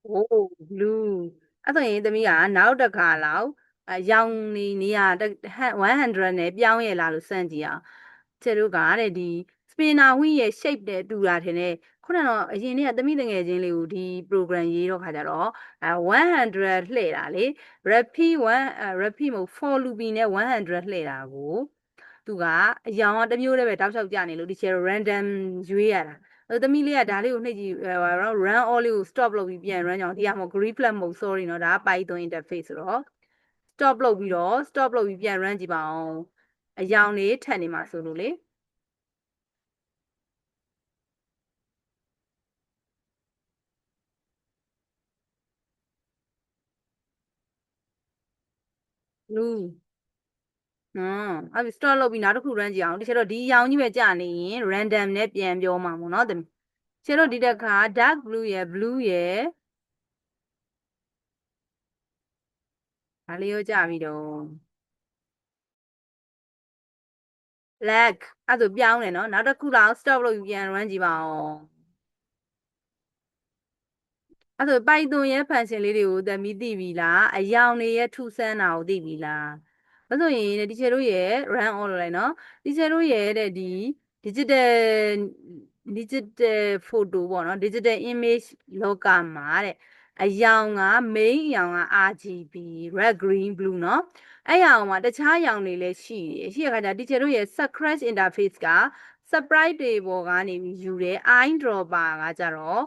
โอ้ blue အဲ့ဆိုရင်သမီးကနောက်တစ်ခါလောက်ရောင်နေရ100နဲ့ပြောင်းရလားလို့စမ်းကြည့်အောင်ကျတို့ကတဲ့ဒီ spinner wheel ရဲ့ shape နဲ့တူတာထင်တယ်ခုနကတော့အရင်နေ့ကသမီးတငယ်ချင်းလေးကိုဒီ program ရေးတော့ခါကြတော့100လှည့်တာလေ repeat 1 repeat မဟုတ် for looping နဲ့100လှည့်တာကိုသူကအယောင်ကတစ်မျိုးတည်းပဲတောက်လျှောက်ကြနေလို့ဒီချေ random ရွေးရတာသမီးလေးကဒါလေးကိုနှိပ်ကြည့်run all လေးကို stop လုပ်ပြီးပြန် run ကြအောင်ဒီကမှာ green flag mode sorry နော်ဒါက Python interface ဆိုတော့ stop လုပ်ပြီးတော့ stop လုပ်ပြီးပြန် run ကြည့်ပါအောင်အယောင်လေးထပ်နေမှာဆိုလို့လေ blue အဲ့ဒီ stop လုပ်ပြီးနောက်တစ်ခု run ကြည့်အောင်ဒီချေတော့ဒီအယောင်ကြီးပဲကြာနေရင် random နဲ့ပြန်ပြောမှာမို့နော်သမီးချေတော့ဒီတစ်ခါ dark blue ရယ် blue ရယ်ဒါလေးရောကြာပြီတော့ black အဲ့ဒါဆိုပြောင်းတယ်နော်နောက်တစ်ခုလောက် stop လုပ်ပြီးပြန် run ကြည့်ပါအောင်အဲ့ဒါပိုက်သွန်ရဲ့ function လေးတွေကိုသမီးသိပြီလားအယောင်တွေရဲ့ထူဆန်းတာကိုသိပြီလားဒါဆိုရင်ဒီချေတို့ရဲ့ run all လုပ်လိုက်နော်ဒီချေတို့ရဲ့တဲ့ဒီ digital digital photo ပေါ့နော် digital image လောကမှာတဲ့အယောင်က main အယောင်က RGB red green blue နော်အဲ့အယောင်မှာတခြားအယောင်တွေလည်းရှိတယ်ရှိရခါကျဒီချေတို့ရဲ့ scratch interface က sprite တွေပေါ်ကနေယူတယ် eye dropper ကကြတော့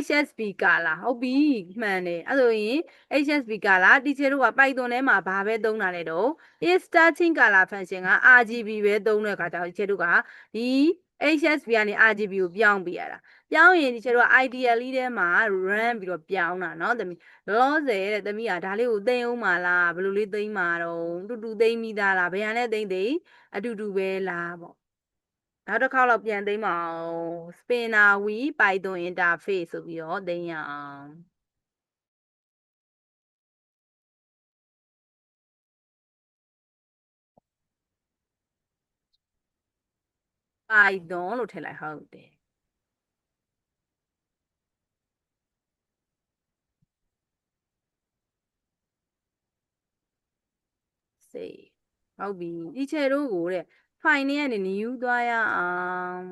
HSB ကာလာဟုတ်ပြီမှန်တယ်အဲ့ဆိုရင် HSB ကာလာတီချာတို့က Python ထဲမှာဘာပဲသုံးတာလဲတော့ is starting color function က RGB ပဲသုံးတဲ့အခါကျတော့တီချာတို့ကဒီ HSB ကနေ RGB ကိုပြောင်းပေးရတာပြောင်းရင်တီချာတို့က ideally ထဲမှာ run ပြီးတော့ပြောင်းတာเนาะသမီးလောလောဆယ်တဲ့သမီးကဒါလေးကိုသိမ်းအောင်ပါလားဘယ်လိုလေးသိမ်းမှာတော့တူတူသိမ်းမိသားလားဘယ်ဟာနဲ့သိမ်းအတူတူပဲလားပေါ့နောက်တစ်ခေါက်တော့ပြန်သိမ်းမအောင် spinner wheel python interface ဆိုပြီးတော့သိမ်းရအောင် python လို့ထည့်လိုက်ဟုတ်တယ်စေဟုတ်ပြီဒီချေတို့ကိုတဲ့ file နဲ့ကနေ new သွားရအောင်